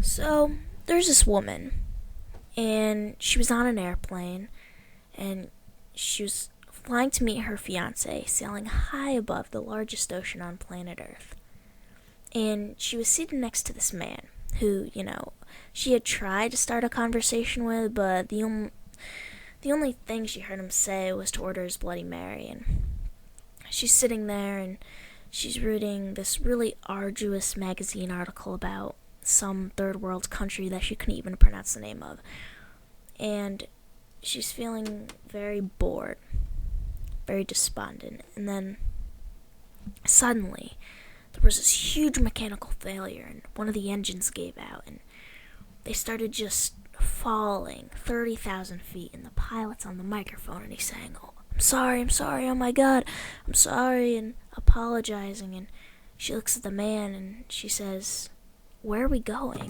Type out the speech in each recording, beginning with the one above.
So, there's this woman, and she was on an airplane, and she was flying to meet her fiance, sailing high above the largest ocean on planet Earth. And she was seated next to this man, who, she had tried to start a conversation with, but the only thing she heard him say was to order his Bloody Mary. And she's sitting there, and she's reading this really arduous magazine article about some third world country that she couldn't even pronounce the name of. And she's feeling very bored, very despondent. And then suddenly there was this huge mechanical failure, and one of the engines gave out, and they started just falling 30,000 feet. And the pilot's on the microphone, and he's saying, "Oh, I'm sorry, oh my God, I'm sorry," and apologizing. And she looks at the man, and she says, "Where are we going?"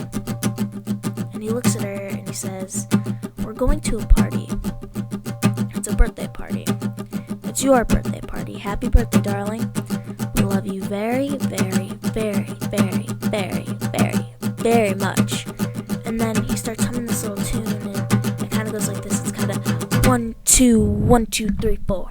And he looks at her, and he says, "We're going to a party. It's a birthday party. It's your birthday party. Happy birthday, darling. We love you very, very, very, very, very, very, very much." And then he starts humming this little tune, and it kind of goes like this. It's kind of 1, 2, 1, 2, 3, 4.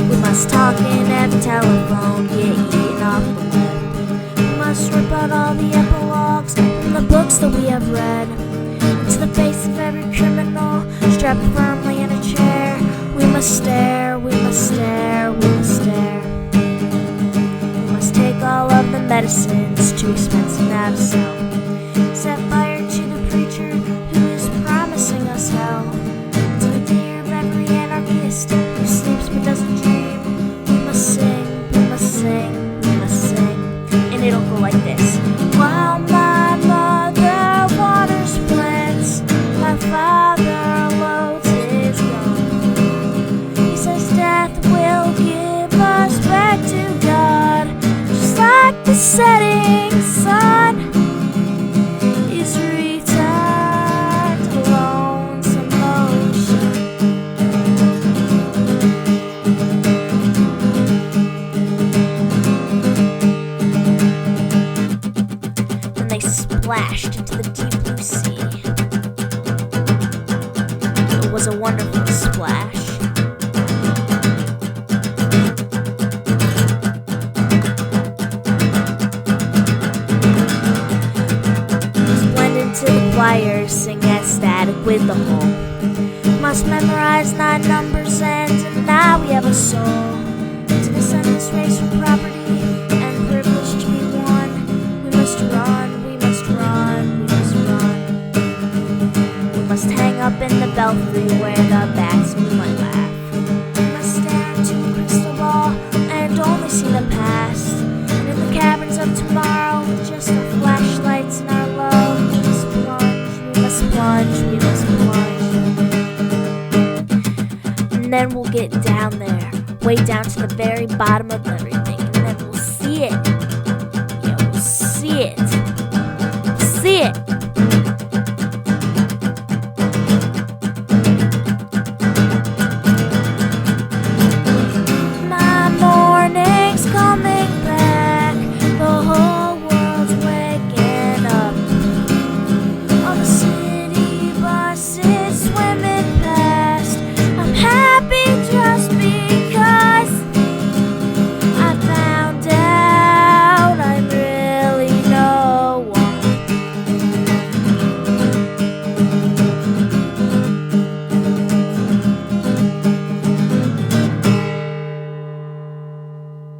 We must talk in every telephone, get eaten off the web. We must rip out all the epilogues from the books that we have read. Into the face of every criminal, strapped firmly in a chair. We must stare, we must stare, we must stare. We must take all of the medicines, too expensive now to sell. Set fire to the preacher who is promising us hell. To the dear of every anarchist who sleeps but doesn't dream. We must sing, we must sing, we must sing. And it'll go like this. While my mother waters plants, my father loads his gun. He says death will give us back to God, just like the setting sun is returned to lonesome ocean. Then they splashed into the deep blue sea. It was a wonderful splash. Just blend into the choir, sing ecstatic with the whole. Must memorize 9 numbers, and now we have a soul. To descend this race for property and privilege to be won. We must run, we must run, we must run. We must hang up in the belfry where the bats we might laugh. We must stare into a crystal ball and only see the past. And in the caverns of tomorrow, with just our flashlights and our love, we must plunge, we must plunge, we must plunge. And then we'll get down there, way down to the very bottom of the river.